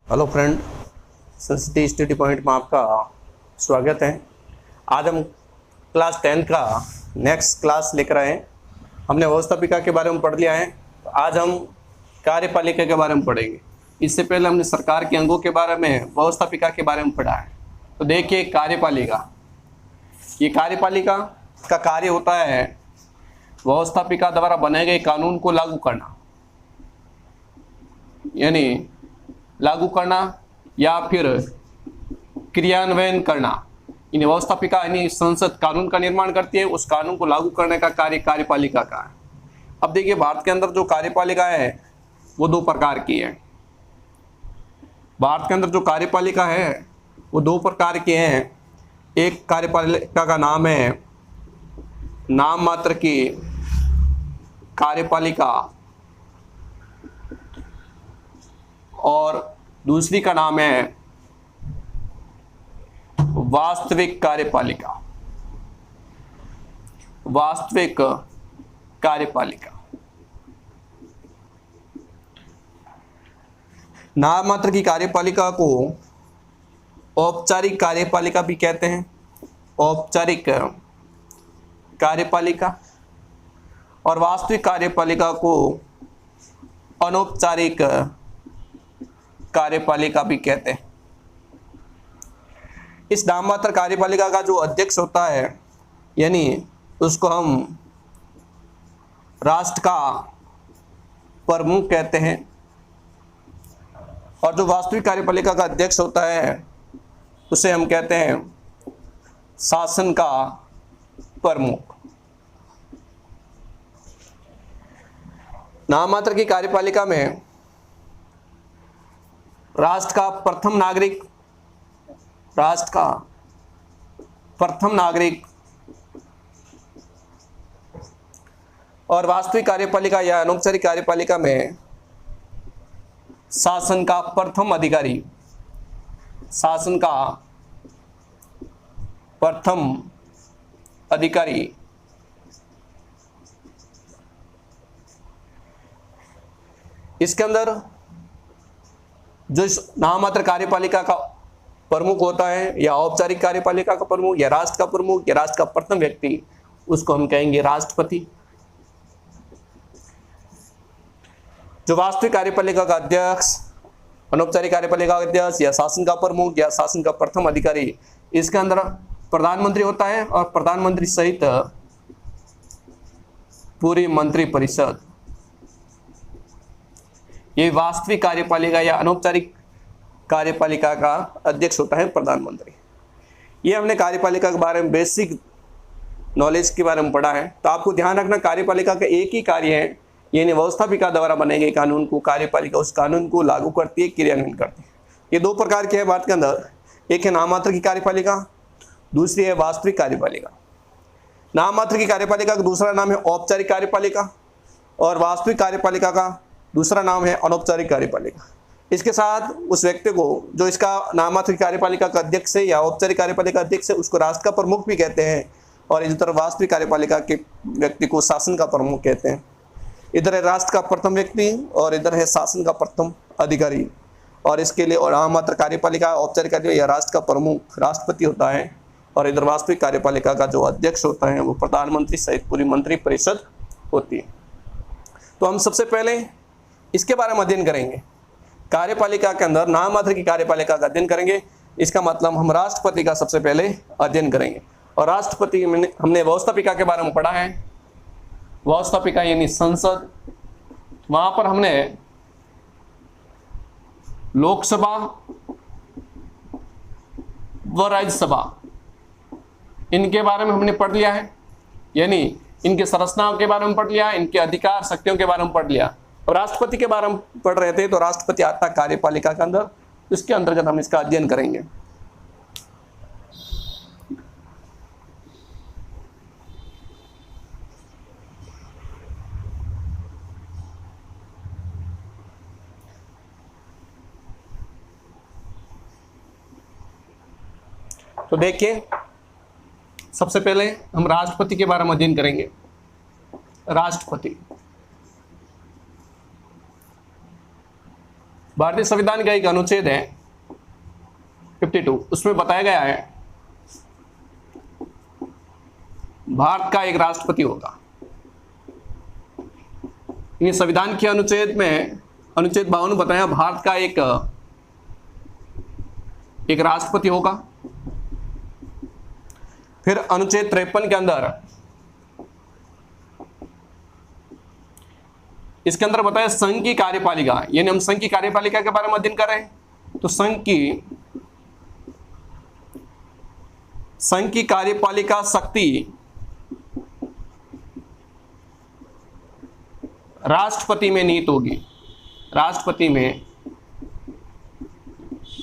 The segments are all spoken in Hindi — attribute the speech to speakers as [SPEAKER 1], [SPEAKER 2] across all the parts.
[SPEAKER 1] हेलो फ्रेंड, संस्कृति स्टडी पॉइंट में आपका स्वागत है। आज हम क्लास 10 का नेक्स्ट क्लास लेकर आए हैं। हमने व्यवस्थापिका के बारे में पढ़ लिया है। तो आज हम कार्यपालिका के बारे में पढ़ेंगे। इससे पहले हमने सरकार के अंगों के बारे में, व्यवस्थापिका के बारे में पढ़ा है। तो देखिए, कार्यपालिका, ये कार्यपालिका का कार्य होता है व्यवस्थापिका द्वारा बनाए गए कानून को लागू करना, यानी लागू करना या फिर क्रियान्वयन करना। इन व्यवस्थापिका यानी संसद कानून का निर्माण करती है, उस कानून को लागू करने का कार्य कार्यपालिका का है। अब देखिए, भारत के अंदर जो कार्यपालिका है वो दो प्रकार की है। भारत के अंदर जो कार्यपालिका है वो दो प्रकार की है। एक कार्यपालिका का नाम है नाम मात्र की कार्यपालिका और दूसरी का नाम है वास्तविक कार्यपालिका। वास्तविक कार्यपालिका, नाम मात्र की कार्यपालिका को औपचारिक कार्यपालिका भी कहते हैं। औपचारिक कार्यपालिका और वास्तविक कार्यपालिका को अनौपचारिक कार्यपालिका भी कहते हैं। इस नाममात्र कार्यपालिका का जो अध्यक्ष होता है, यानी उसको हम राष्ट्र का प्रमुख कहते हैं, और जो वास्तविक कार्यपालिका का अध्यक्ष होता है उसे हम कहते हैं शासन का प्रमुख। नाममात्र की कार्यपालिका में राष्ट्र का प्रथम नागरिक और वास्तविक कार्यपालिका या अनौपचारिक कार्यपालिका में शासन का प्रथम अधिकारी, शासन का प्रथम अधिकारी इसके अंदर जो इस नाममात्र कार्यपालिका का प्रमुख होता है, या औपचारिक कार्यपालिका का प्रमुख, या राष्ट्र का प्रमुख, या राष्ट्र का प्रथम व्यक्ति, उसको हम कहेंगे राष्ट्रपति। जो वास्तविक कार्यपालिका का अध्यक्ष, अनौपचारिक कार्यपालिका का अध्यक्ष, या शासन का प्रमुख, या शासन का प्रथम अधिकारी, इसके अंदर प्रधानमंत्री होता है और प्रधानमंत्री सहित पूरी मंत्रिपरिषद। ये वास्तविक कार्यपालिका या अनौपचारिक कार्यपालिका का अध्यक्ष होता है प्रधानमंत्री। ये हमने कार्यपालिका के बारे में बेसिक नॉलेज के बारे में पढ़ा है। तो आपको ध्यान रखना, कार्यपालिका का एक ही कार्य है, यानी व्यवस्थापिका द्वारा बनाए गए कानून को कार्यपालिका उस कानून को लागू करती है, क्रियान्वयन करती है। ये दो प्रकार के है भारत के अंदर। एक है नाम मात्र की कार्यपालिका, दूसरी है वास्तविक कार्यपालिका। नाम मात्र की कार्यपालिका का दूसरा नाम है औपचारिक कार्यपालिका और वास्तविक कार्यपालिका का दूसरा नाम है अनौपचारिक कार्यपालिका। इसके साथ उस व्यक्ति को जो इसका नाम मात्र कार्यपालिका का अध्यक्ष है या औपचारिक कार्यपालिका अध्यक्ष है, उसको राष्ट्र का प्रमुख भी कहते हैं, और इस तरह वास्तविक कार्यपालिका के व्यक्ति को शासन का प्रमुख कहते हैं। इधर है राष्ट्र का प्रथम व्यक्ति और इधर है शासन का प्रथम अधिकारी। और इसके लिए नाम मात्र कार्यपालिका, औपचारिक कार्यपालिका या राष्ट्र का प्रमुख राष्ट्रपति होता है, और इधर वास्तविक कार्यपालिका का जो अध्यक्ष होता है वो प्रधानमंत्री सहित पूरी मंत्रिपरिषद होती है। तो हम सबसे पहले इसके बारे में अध्ययन करेंगे। कार्यपालिका के अंदर नाम मात्र की कार्यपालिका का अध्ययन करेंगे। इसका मतलब हम राष्ट्रपति का सबसे पहले अध्ययन करेंगे। और राष्ट्रपति में हमने व्यवस्थापिका के बारे में पढ़ा है। व्यवस्थापिका यानी संसद, वहां पर हमने लोकसभा व राज्यसभा, इनके बारे में हमने पढ़ लिया है, यानी इनके संरचनाओं के बारे में पढ़ लिया, इनके अधिकार शक्तियों के बारे में पढ़ लिया। और राष्ट्रपति के बारे में पढ़ रहे थे, तो राष्ट्रपति आता कार्यपालिका के अंदर, इसके अंतर्गत हम इसका अध्ययन करेंगे। तो देखिए, सबसे पहले हम राष्ट्रपति के बारे में अध्ययन करेंगे। राष्ट्रपति भारतीय संविधान का एक अनुच्छेद है 52, उसमें बताया गया है भारत का एक राष्ट्रपति होगा। ये संविधान के अनुच्छेद में अनुच्छेद 52 में बताया भारत का एक राष्ट्रपति होगा। फिर अनुच्छेद 53 के अंदर इसके अंदर बताया संघ की कार्यपालिका, यानी हम संघ की कार्यपालिका के बारे में अध्ययन कर रहे हैं। तो संघ की कार्यपालिका शक्ति राष्ट्रपति में निहित होगी, राष्ट्रपति में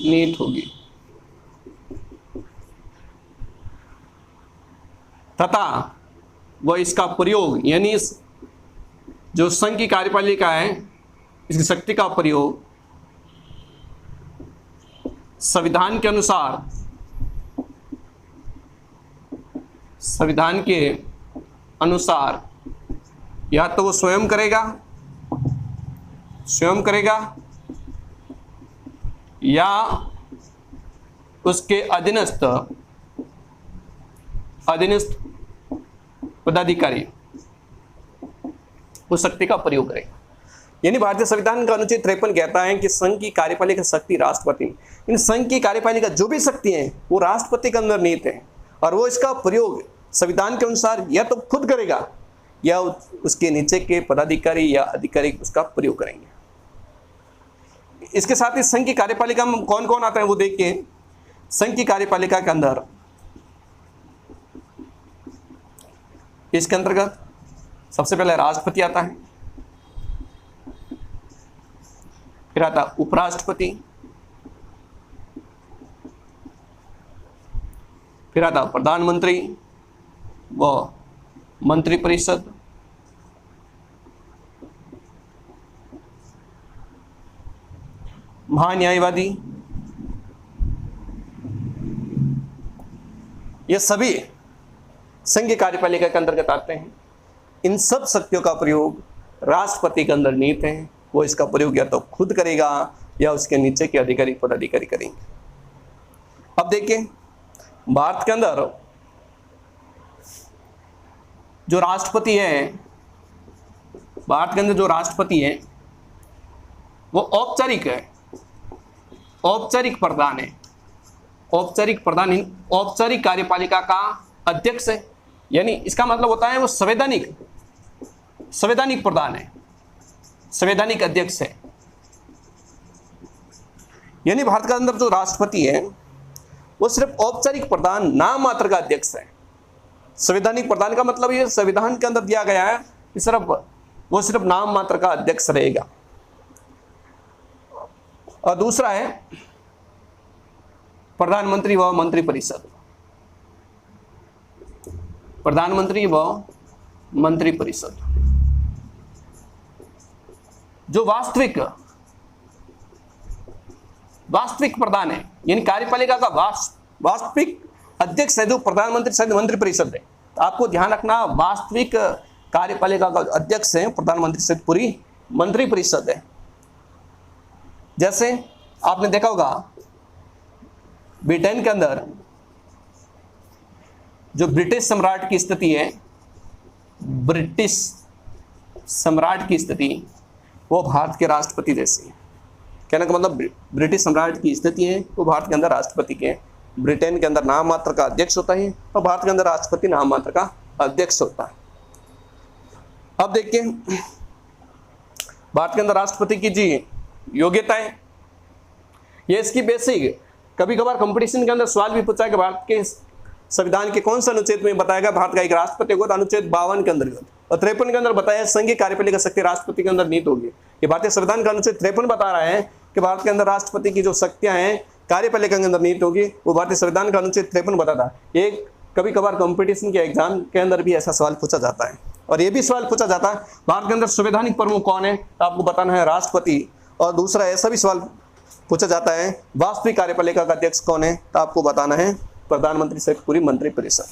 [SPEAKER 1] निहित होगी तथा वह इसका प्रयोग, यानी जो संघ की कार्यपालिका है इसकी शक्ति का प्रयोग संविधान के अनुसार या तो वो स्वयं करेगा या उसके अधीनस्थ पदाधिकारी उस शक्ति का प्रयोग करेगा। यानी भारतीय संविधान का अनुच्छेद 53 कहता है कि संघ की कार्यपालिका शक्ति राष्ट्रपति, इन संघ की कार्यपालिका जो भी शक्ति है वो राष्ट्रपति के अंदर निहित है और वो इसका प्रयोग संविधान के अनुसार या तो खुद करेगा या उसके नीचे के पदाधिकारी या अधिकारी उसका प्रयोग करेंगे। इसके साथ ही संघ की कार्यपालिका में कौन कौन आता है वो देखिए। संघ की कार्यपालिका के अंदर इसके अंतर्गत सबसे पहले राष्ट्रपति आता है, फिर आता उपराष्ट्रपति, फिर आता प्रधानमंत्री व मंत्रिपरिषद, महान्यायवादी, ये सभी संघ की कार्यपालिका के अंतर्गत आते हैं। इन सब शक्तियों का प्रयोग राष्ट्रपति के अंदर निहित है, वो इसका प्रयोग या तो खुद करेगा या उसके नीचे के अधिकारी पदाधिकारी करेंगे। अब देखिए भारत के अंदर जो राष्ट्रपति है, भारत के अंदर जो राष्ट्रपति है वो औपचारिक है, औपचारिक प्रधान है, औपचारिक प्रधान औपचारिक कार्यपालिका का अध्यक्ष है। यानी इसका मतलब होता है वो संवैधानिक प्रधान है, संवैधानिक अध्यक्ष है। यानी भारत के अंदर जो राष्ट्रपति है वो सिर्फ औपचारिक प्रधान, नाम मात्र का अध्यक्ष है। संवैधानिक प्रधान का मतलब ये संविधान के अंदर दिया गया है कि वो सिर्फ नाम मात्र का अध्यक्ष रहेगा। और दूसरा है प्रधानमंत्री व मंत्रिपरिषद, प्रधानमंत्री व मंत्रिपरिषद जो वास्तविक प्रधान है, यानी कार्यपालिका का वास्तविक अध्यक्ष है जो प्रधानमंत्री सहित मंत्रिपरिषद है। तो आपको ध्यान रखना वास्तविक कार्यपालिका का अध्यक्ष है प्रधानमंत्री सहित पूरी मंत्रिपरिषद है। जैसे आपने देखा होगा ब्रिटेन के अंदर जो ब्रिटिश सम्राट की स्थिति है, ब्रिटिश सम्राट की स्थिति वो भारत के राष्ट्रपति जैसी है। कहने का मतलब ब्रिटिश सम्राट की स्थिति है वो भारत के अंदर राष्ट्रपति के, ब्रिटेन के अंदर नाम मात्र का अध्यक्ष होता है और भारत के अंदर राष्ट्रपति नाम मात्र का अध्यक्ष होता है। अब देखिए भारत के अंदर राष्ट्रपति की जी योग्यताएं, ये इसकी बेसिक, कभी कभार कंपटीशन के अंदर सवाल भी पूछा है कि भारत के संविधान के कौन सा अनुच्छेद में बताया गया भारत का एक राष्ट्रपति होगा, तो अनुच्छेद 52 के अंतर्गत। और 53 के अंदर बताया संघ की कार्यपालिका शक्ति राष्ट्रपति के अंदर निहित होगी। ये भारतीय संविधान का अनुच्छेद 53 बता रहा है कि भारत के अंदर राष्ट्रपति की जो शक्तियां हैं कार्यपालिका के अंदर निहित होगी, वो भारतीय संविधान का अनुच्छेद 53 बताता है। एक कभी कभार कंपटीशन के एग्जाम के अंदर भी ऐसा सवाल पूछा जाता है। और ये भी सवाल पूछा जाता है भारत के अंदर संवैधानिक प्रमुख कौन है, तो आपको बताना है राष्ट्रपति। और दूसरा ऐसा भी सवाल पूछा जाता है वास्तविक कार्यपालिका का अध्यक्ष कौन है, तो आपको बताना है प्रधानमंत्री सहित पूरी मंत्रिपरिषद।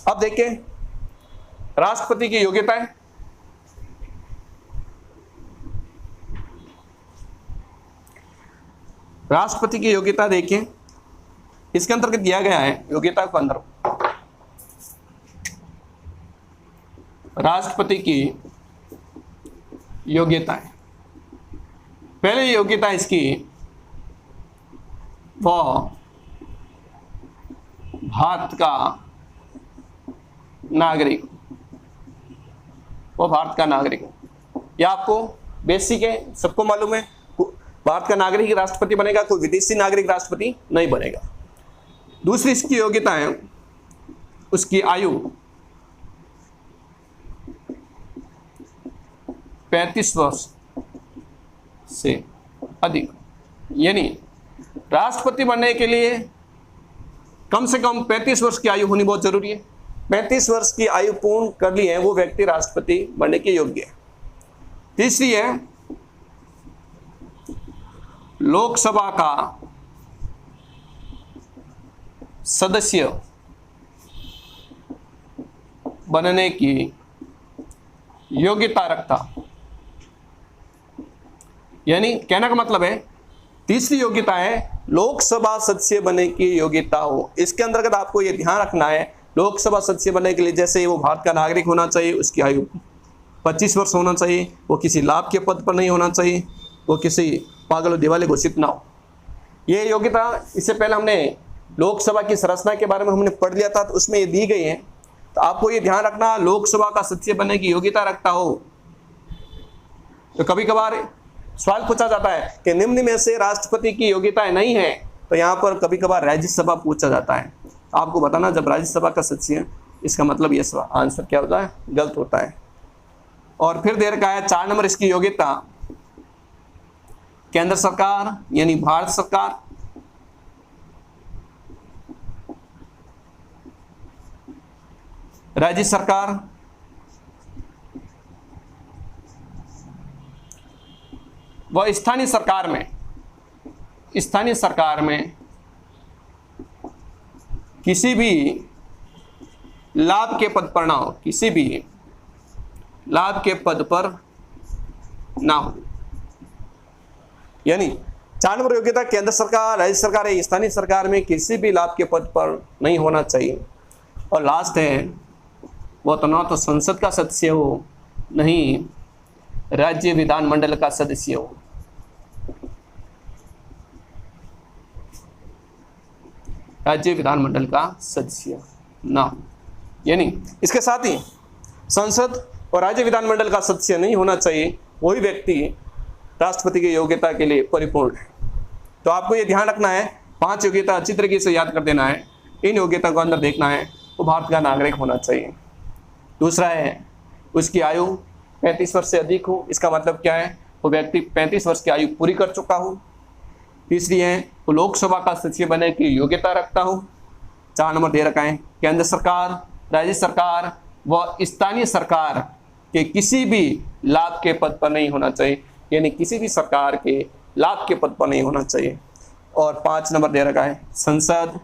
[SPEAKER 1] अब देखिए राष्ट्रपति की योग्यताएं, राष्ट्रपति की योग्यता देखें, इसके अंतर्गत दिया गया है योग्यता के अंदर राष्ट्रपति की योग्यता है। पहले योग्यता इसकी वह भारत का नागरिक, वो भारत का नागरिक हो। यह आपको बेसिक है, सबको मालूम है। भारत का नागरिक राष्ट्रपति बनेगा, कोई विदेशी नागरिक राष्ट्रपति नहीं बनेगा। दूसरी इसकी योग्यता है उसकी आयु 35 वर्ष से अधिक, यानी राष्ट्रपति बनने के लिए कम से कम 35 वर्ष की आयु होनी बहुत जरूरी है। 35 वर्ष की आयु पूर्ण कर ली है वो व्यक्ति राष्ट्रपति बनने के योग्य है। तीसरी है लोकसभा का सदस्य बनने की योग्यता रखता, यानी कहने का मतलब है तीसरी योग्यता है लोकसभा सदस्य बनने की योग्यता हो। इसके अंतर्गत आपको यह ध्यान रखना है लोकसभा सदस्य बनने के लिए जैसे वो भारत का नागरिक होना चाहिए, उसकी आयु 25 वर्ष होना चाहिए, वो किसी लाभ के पद पर नहीं होना चाहिए, वो किसी पागल और दिवाले घोषित ना हो। ये योग्यता इससे पहले हमने लोकसभा की संरचना के बारे में हमने पढ़ लिया था, तो उसमें ये दी गई है। तो आपको ये ध्यान रखना लोकसभा का सदस्य बनने की योग्यता रखता हो। तो कभी कभार सवाल पूछा जाता है कि निम्न में से राष्ट्रपति की योग्यताएं नहीं है, तो यहाँ पर कभी कभार राज्यसभा पूछा जाता है। आपको बताना जब राज्यसभा का सदस्य, इसका मतलब ये आंसर क्या होता है, गलत होता है। और फिर दे रखा है 4 नंबर इसकी योग्यता केंद्र सरकार यानी भारत सरकार, राज्य सरकार, व स्थानीय सरकार में किसी भी लाभ के पद पर ना हो, किसी भी लाभ के पद पर ना हो। यानी 4 नंबर योग्यता केंद्र सरकार, राज्य सरकार या स्थानीय सरकार में किसी भी लाभ के पद पर नहीं होना चाहिए। और लास्ट है वो तो ना तो संसद का सदस्य हो, नहीं राज्य विधानमंडल का सदस्य हो। राज्य विधानमंडल का सदस्य ना हो, यानी इसके साथ ही संसद और राज्य विधानमंडल का सदस्य नहीं होना चाहिए, वही व्यक्ति राष्ट्रपति की योग्यता के लिए परिपूर्ण है। तो आपको ये ध्यान रखना है, 5 योग्यता अच्छी तरीके से याद कर देना है। इन योग्यता को अंदर देखना है, वो भारत का नागरिक होना चाहिए। दूसरा है उसकी आयु 35 वर्ष से अधिक हो, इसका मतलब क्या है, वो व्यक्ति 35 वर्ष की आयु पूरी कर चुका हो। तीसरी है वो लोकसभा का सदस्य बनने की योग्यता रखता हो। 4 नंबर दे रखा है केंद्र सरकार, राज्य सरकार व स्थानीय सरकार के किसी भी लाभ के पद पर नहीं होना चाहिए, यानी किसी भी सरकार के लाभ के पद पर नहीं होना चाहिए। और 5 नंबर दे रखा है संसद,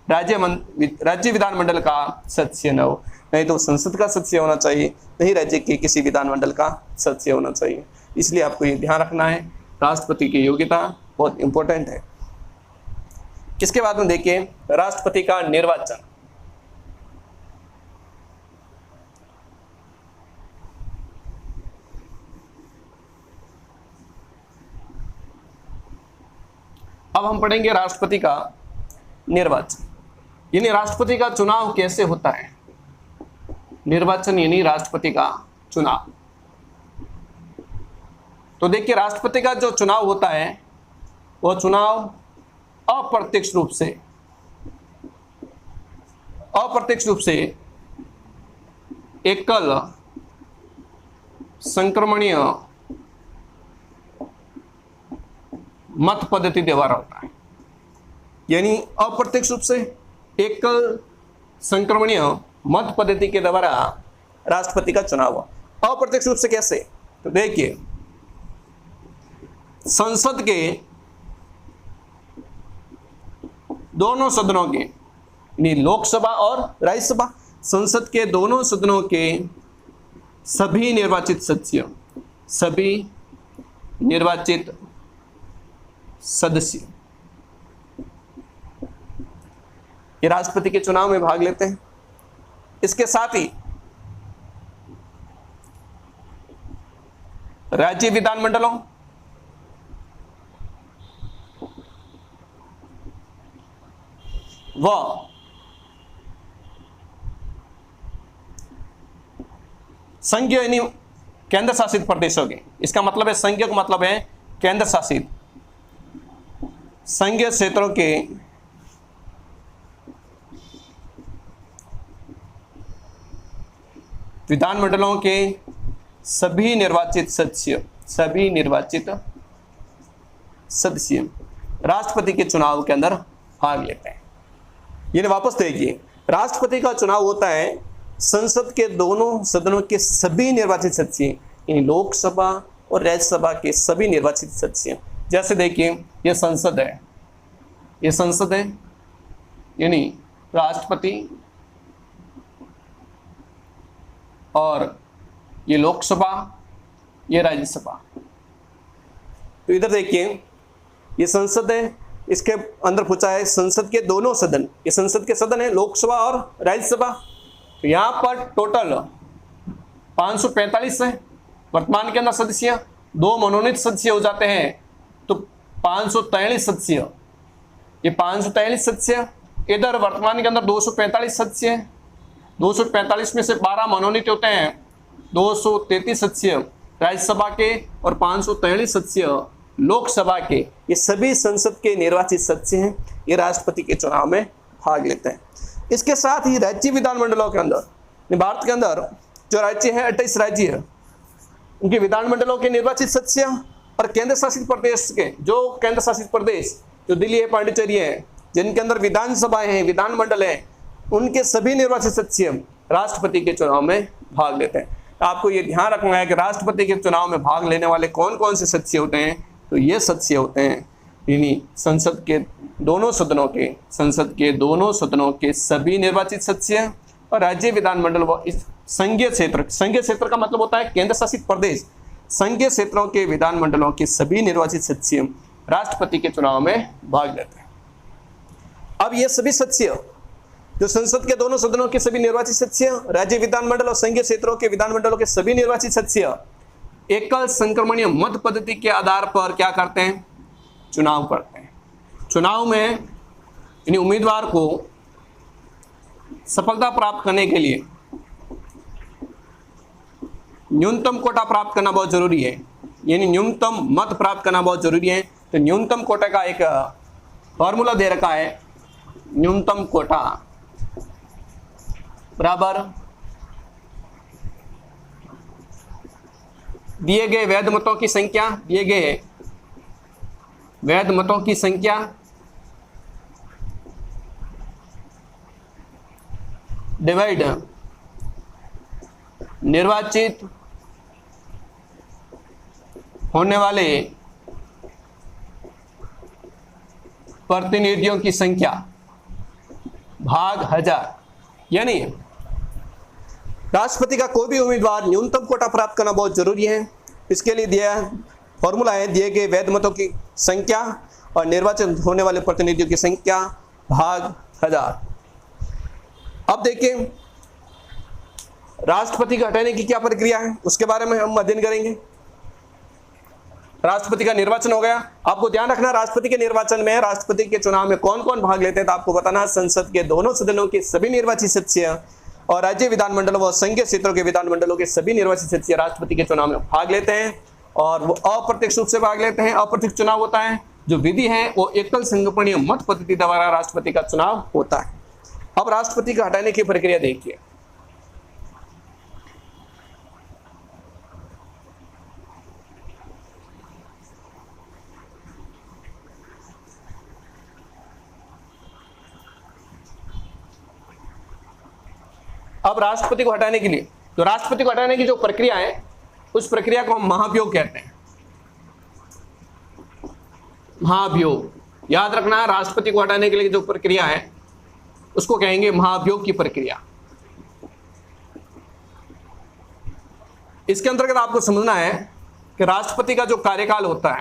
[SPEAKER 1] राज्य विधानमंडल का सदस्य न हो, नहीं तो संसद का सदस्य होना चाहिए, नहीं राज्य के किसी विधानमंडल का सदस्य होना चाहिए। इसलिए आपको ये ध्यान रखना है, राष्ट्रपति की योग्यता बहुत इंपॉर्टेंट है। इसके बाद में देखिए राष्ट्रपति का निर्वाचन। अब हम पढ़ेंगे राष्ट्रपति का निर्वाचन, यानी राष्ट्रपति का चुनाव कैसे होता है। निर्वाचन यानी राष्ट्रपति का चुनाव। तो देखिए राष्ट्रपति का जो चुनाव होता है वह चुनाव अप्रत्यक्ष रूप से एकल संक्रमणीय मत पद्धति द्वारा होता है। यानी अप्रत्यक्ष रूप से एकल संक्रमणीय मत पद्धति के द्वारा राष्ट्रपति का चुनाव हुआ। अप्रत्यक्ष रूप से कैसे, तो देखिए संसद के दोनों सदनों के, यानी लोकसभा और राज्यसभा, संसद के दोनों सदनों के सभी निर्वाचित सदस्य ये राष्ट्रपति के चुनाव में भाग लेते हैं। इसके साथ ही राज्य विधानमंडलों व संघीय यानी केंद्र शासित प्रदेशों के, इसका मतलब है संघीय का मतलब है केंद्र शासित, संघीय क्षेत्रों के विधानमंडलों के सभी निर्वाचित सदस्य राष्ट्रपति के चुनाव के अंदर भाग लेते हैं। यानी वापस देखिए, राष्ट्रपति का चुनाव होता है संसद के दोनों सदनों के सभी निर्वाचित सदस्य, यानी लोकसभा और राज्यसभा के सभी निर्वाचित सदस्य। जैसे देखिए, ये संसद है, यानी राष्ट्रपति, और ये लोकसभा, ये राज्यसभा। तो इधर देखिए, ये संसद है, इसके अंदर पूछा है संसद के दोनों सदन, ये संसद के सदन है, लोकसभा और राज्यसभा। तो यहाँ पर टोटल 545 है वर्तमान के अंदर सदस्य, 2 मनोनीत सदस्य हो जाते हैं तो 543 सदस्य। ये 543 सदस्य, इधर वर्तमान के अंदर 245 सदस्य हैं, 245 में से 12 मनोनीत होते हैं, 233 सदस्य राज्यसभा के और 543 सदस्य लोकसभा के। ये सभी संसद के निर्वाचित सदस्य हैं, ये राष्ट्रपति के चुनाव में भाग लेते हैं। इसके साथ ही राज्य विधानमंडलों के अंदर, भारत के अंदर जो राज्य है 28 राज्य है, उनके विधानमंडलों के निर्वाचित सदस्य और केंद्र शासित प्रदेश के, जो केंद्र शासित प्रदेश जो दिल्ली है, पांडिचेरी है, जिनके अंदर विधानसभाएं हैं, विधानमंडल है, उनके सभी निर्वाचित सदस्य राष्ट्रपति के चुनाव में भाग लेते हैं। आपको ये ध्यान रखना है कि राष्ट्रपति के चुनाव में भाग लेने वाले कौन कौन से सदस्य होते हैं। तो ये सदस्य होते हैं यानी संसद के दोनों सदनों के सभी निर्वाचित सदस्य और राज्य विधानमंडल व संघीय क्षेत्र का मतलब होता है केंद्र शासित प्रदेश, संघीय क्षेत्रों के विधानमंडलों के सभी निर्वाचित सदस्य राष्ट्रपति के चुनाव में भाग लेते हैं। अब ये सभी सदस्य जो संसद के दोनों सदनों के सभी निर्वाचित सदस्य, राज्य विधानमंडल और संघीय क्षेत्रों के विधानमंडलों के सभी निर्वाचित सदस्य एकल संक्रमणीय मत पद्धति के आधार पर क्या करते हैं, चुनाव करते हैं। चुनाव में यानी उम्मीदवार को सफलता प्राप्त करने के लिए न्यूनतम कोटा प्राप्त करना बहुत जरूरी है, यानी न्यूनतम मत प्राप्त करना बहुत जरूरी है। तो न्यूनतम कोटा का एक फॉर्मूला दे रखा है, न्यूनतम कोटा बराबर दिए गए वैध मतों की संख्या डिवाइड निर्वाचित होने वाले प्रतिनिधियों की संख्या भाग 1000। यानी राष्ट्रपति का कोई भी उम्मीदवार न्यूनतम कोटा प्राप्त करना बहुत जरूरी है। इसके लिए दिया फॉर्मूला है, दिए गए वैध मतों की संख्या और निर्वाचित होने वाले प्रतिनिधियों की संख्या भाग 1000। अब देखिए राष्ट्रपति को हटाने की क्या प्रक्रिया है, उसके बारे में हम अध्ययन करेंगे। राष्ट्रपति का निर्वाचन हो गया। आपको ध्यान रखना, राष्ट्रपति के निर्वाचन में, राष्ट्रपति के चुनाव में कौन कौन भाग लेते हैं, तो आपको बताना संसद के दोनों सदनों के सभी निर्वाचित सदस्य और राज्य विधानमंडल व संघीय क्षेत्रों के विधानमंडलों के सभी निर्वाचित सदस्य राष्ट्रपति के चुनाव में भाग लेते हैं और वो अप्रत्यक्ष रूप से भाग लेते हैं। अप्रत्यक्ष चुनाव होता है, जो विधि है वो एकल संक्रमणीय मत पद्धति द्वारा राष्ट्रपति का चुनाव होता है। अब राष्ट्रपति को हटाने की प्रक्रिया देखिए। अब राष्ट्रपति को हटाने के लिए, तो राष्ट्रपति को हटाने की जो प्रक्रिया है उस प्रक्रिया को हम महाभियोग कहते हैं। महाभियोग याद रखना, राष्ट्रपति को हटाने के लिए जो प्रक्रिया है उसको कहेंगे महाभियोग की प्रक्रिया। इसके अंतर्गत आपको समझना है कि राष्ट्रपति का जो कार्यकाल होता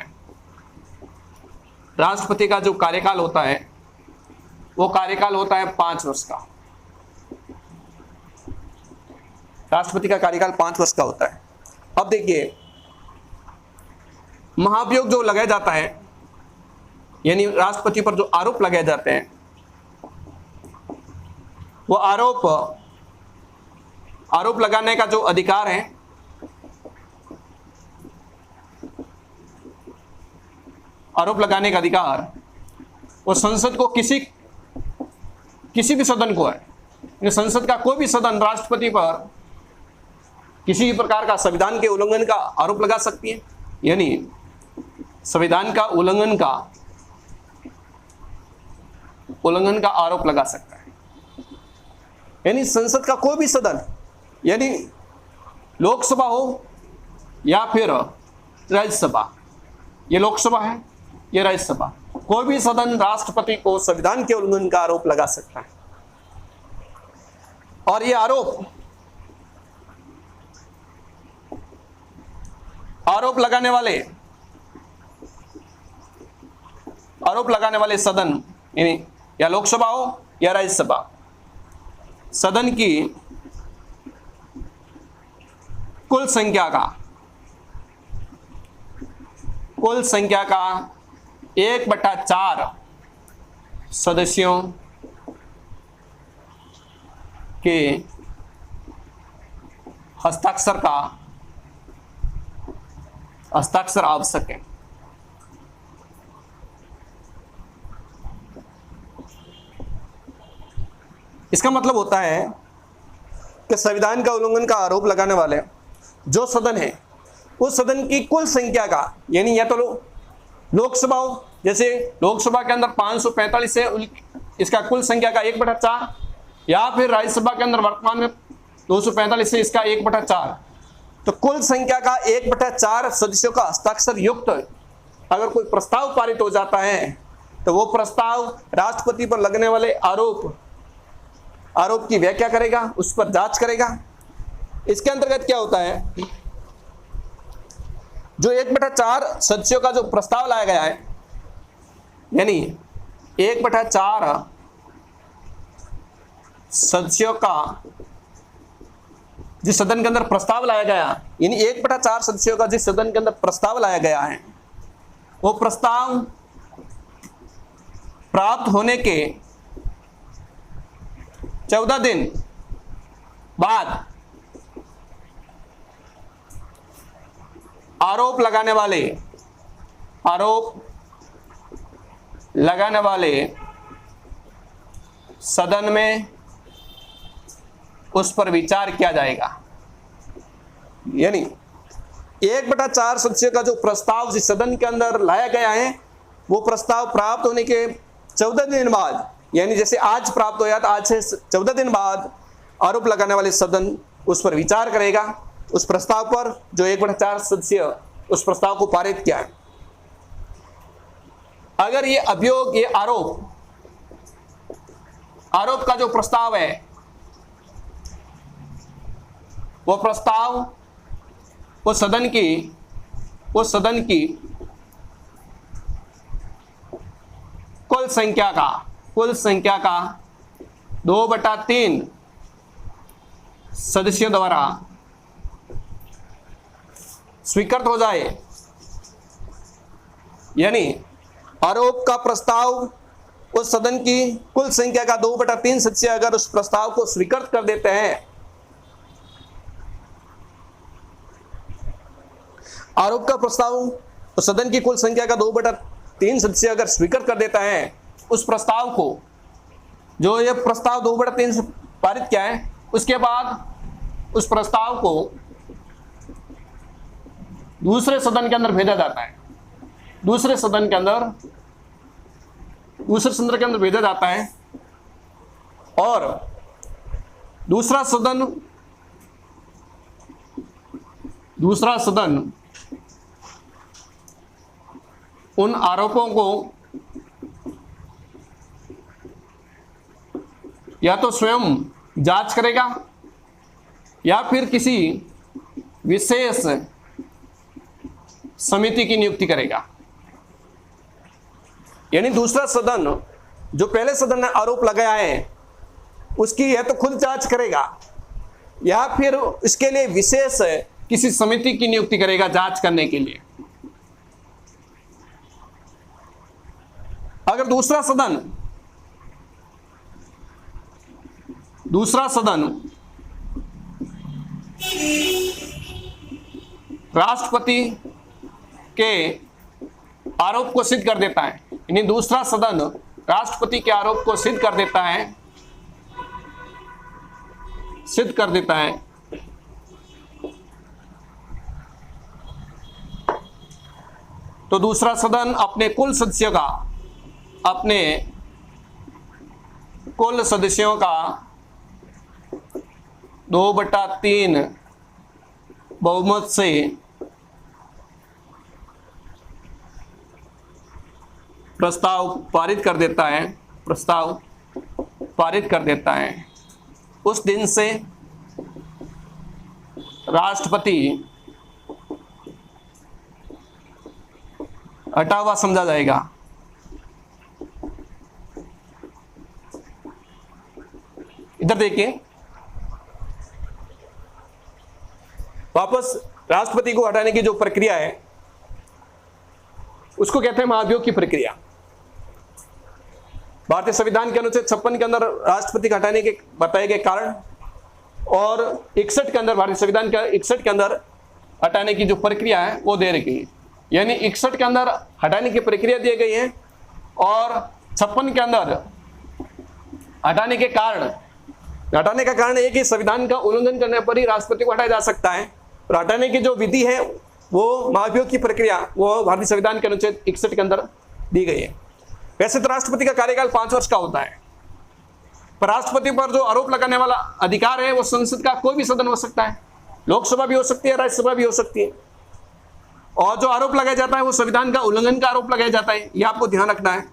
[SPEAKER 1] है वो कार्यकाल होता है 5 वर्ष का। राष्ट्रपति का कार्यकाल 5 वर्ष का होता है। अब देखिए, महाभियोग जो लगाया जाता है, यानी राष्ट्रपति पर जो आरोप लगाए जाते हैं, वो आरोप लगाने का जो अधिकार है, आरोप लगाने का अधिकार वो संसद को किसी भी सदन को है। संसद का कोई भी सदन राष्ट्रपति पर किसी भी प्रकार का संविधान के उल्लंघन का आरोप लगा सकती है, यानी संविधान का उल्लंघन का आरोप लगा सकता है। यानी संसद का कोई भी सदन, यानी लोकसभा हो या फिर राज्यसभा, ये लोकसभा है, ये राज्यसभा, कोई भी सदन राष्ट्रपति को संविधान के उल्लंघन का आरोप लगा सकता है। और ये आरोप लगाने वाले सदन, यानी या लोकसभा हो या राज्यसभा, सदन की कुल संख्या का 1/4 सदस्यों के हस्ताक्षर आवश्यक है। इसका मतलब होता है कि संविधान का उल्लंघन का आरोप लगाने वाले जो सदन है, उस सदन की कुल संख्या का, यानी या तो लोकसभा हो, जैसे लोकसभा के अंदर 545 है, इसका कुल संख्या का 1/4, या फिर राज्यसभा के अंदर वर्तमान में 245 है, इसका 1/4। तो कुल संख्या का 1/4 सदस्यों का हस्ताक्षर युक्त अगर कोई प्रस्ताव पारित हो जाता है, तो वो प्रस्ताव राष्ट्रपति पर लगने वाले आरोप की व्याख्या करेगा, उस पर जांच करेगा। इसके अंतर्गत क्या होता है, जो 1/4 सदस्यों का जो प्रस्ताव लाया गया है, यानी 1/4 सदस्यों का जिस सदन के अंदर प्रस्ताव लाया गया, यानी 1/4 सदस्यों का जिस सदन के अंदर प्रस्ताव लाया गया है, वो प्रस्ताव प्राप्त होने के 14 दिन बाद आरोप लगाने वाले सदन में उस पर विचार किया जाएगा। यानी 1/4 सदस्यों का जो प्रस्ताव जिस सदन के अंदर लाया गया है, वो प्रस्ताव प्राप्त होने के 14 दिन बाद, यानी जैसे आज प्राप्त हो तो आज से 14 दिन बाद आरोप लगाने वाले सदन उस पर विचार करेगा, उस प्रस्ताव पर जो 1/4 सदस्य उस प्रस्ताव को पारित किया है। अगर ये अभियोग, ये आरोप का जो प्रस्ताव है, वो प्रस्ताव वो सदन की कुल संख्या का 2/3 सदस्यों द्वारा स्वीकृत हो जाए, यानी आरोप का प्रस्ताव उस सदन की कुल संख्या का 2/3 सदस्य अगर उस प्रस्ताव को स्वीकृत कर देते हैं, आरोप का प्रस्ताव उस सदन की कुल संख्या का 2/3 सदस्य अगर स्वीकृत कर देता है, उस प्रस्ताव को, जो ये प्रस्ताव 2/3 से पारित किया है, उसके बाद उस प्रस्ताव को दूसरे सदन के अंदर भेजा जाता है। दूसरे सदन के अंदर भेजा जाता है और दूसरा सदन उन आरोपों को या तो स्वयं जांच करेगा या फिर किसी विशेष समिति की नियुक्ति करेगा। यानी दूसरा सदन जो पहले सदन ने आरोप लगाया है उसकी यह तो खुद जांच करेगा या फिर इसके लिए विशेष किसी समिति की नियुक्ति करेगा जांच करने के लिए। अगर दूसरा सदन राष्ट्रपति के आरोप को सिद्ध कर देता है, यानी दूसरा सदन राष्ट्रपति के आरोप को सिद्ध कर देता है, तो दूसरा सदन अपने कुल सदस्यों का 2/3 बहुमत से प्रस्ताव पारित कर देता है। उस दिन से राष्ट्रपति हटा हुआ समझा जाएगा। इधर देखिए, वापस राष्ट्रपति को हटाने की जो प्रक्रिया है उसको कहते हैं महाभियोग की प्रक्रिया। भारतीय संविधान के अनुच्छेद 56 के अंदर राष्ट्रपति को हटाने के बताए गए कारण और 61 के अंदर, भारतीय संविधान के 61 के अंदर हटाने की जो प्रक्रिया है वो दे रखी है। यानी 61 के अंदर हटाने की प्रक्रिया दी गई है और 56 के अंदर हटाने का कारण एक ही संविधान का उल्लंघन करने पर ही राष्ट्रपति को हटाया जा सकता है। और हटाने की जो विधि है वो महाभियोग की प्रक्रिया वो भारतीय संविधान के अनुच्छेद 61 के अंदर दी गई है। वैसे तो राष्ट्रपति का कार्यकाल 5 वर्ष का होता है, पर राष्ट्रपति पर जो आरोप लगाने वाला अधिकार है वो संसद का कोई भी सदन हो सकता है, लोकसभा भी हो सकती है, राज्यसभा भी हो सकती है। और जो आरोप लगाया जाता है वो संविधान का उल्लंघन का आरोप लगाया जाता है, यह आपको ध्यान रखना है।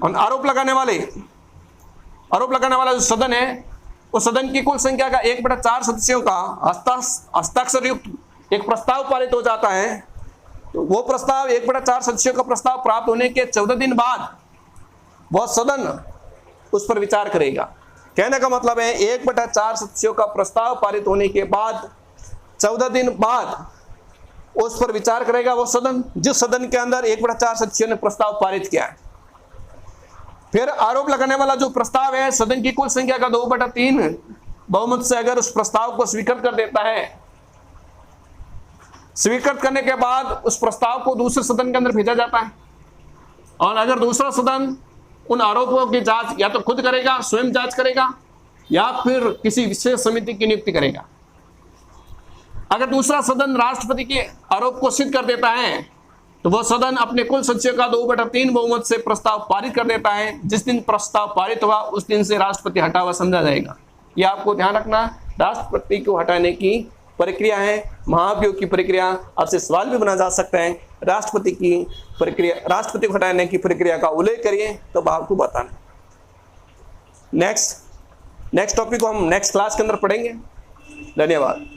[SPEAKER 1] और आरोप लगाने वाला जो सदन है वो सदन की कुल संख्या का 1/4 सदस्यों का हस्ताक्षर युक्त एक प्रस्ताव पारित हो जाता है। तो वो प्रस्ताव 1/4 सदस्यों का प्रस्ताव प्राप्त होने के 14 दिन बाद वह सदन उस पर विचार करेगा। कहने का मतलब है 1/4 सदस्यों का प्रस्ताव पारित होने के बाद 14 दिन बाद उस पर विचार करेगा वो सदन, जिस सदन के अंदर 1/4 सदस्यों ने प्रस्ताव पारित किया है। फिर आरोप लगाने वाला जो प्रस्ताव है सदन की कुल संख्या का 2/3 बहुमत से अगर उस प्रस्ताव को स्वीकृत कर देता है, स्वीकृत करने के बाद उस प्रस्ताव को दूसरे सदन के अंदर भेजा जाता है। और अगर दूसरा सदन उन आरोपों की जांच या तो खुद करेगा, स्वयं जांच करेगा, या फिर किसी विशेष समिति की नियुक्ति करेगा। अगर दूसरा सदन राष्ट्रपति के आरोप को सिद्ध कर देता है तो वह सदन अपने कुल सदस्यों का 2/3 बहुमत से प्रस्ताव पारित कर देता है। जिस दिन प्रस्ताव पारित हुआ उस दिन से राष्ट्रपति हटा हुआ समझा जाएगा। यह आपको ध्यान रखना, राष्ट्रपति को हटाने की प्रक्रिया है महाभियोग की प्रक्रिया। आपसे सवाल भी बना जा सकता है, राष्ट्रपति को हटाने की प्रक्रिया का उल्लेख करिए तो आपको बताना। नेक्स्ट टॉपिक को हम नेक्स्ट क्लास के अंदर पढ़ेंगे। धन्यवाद।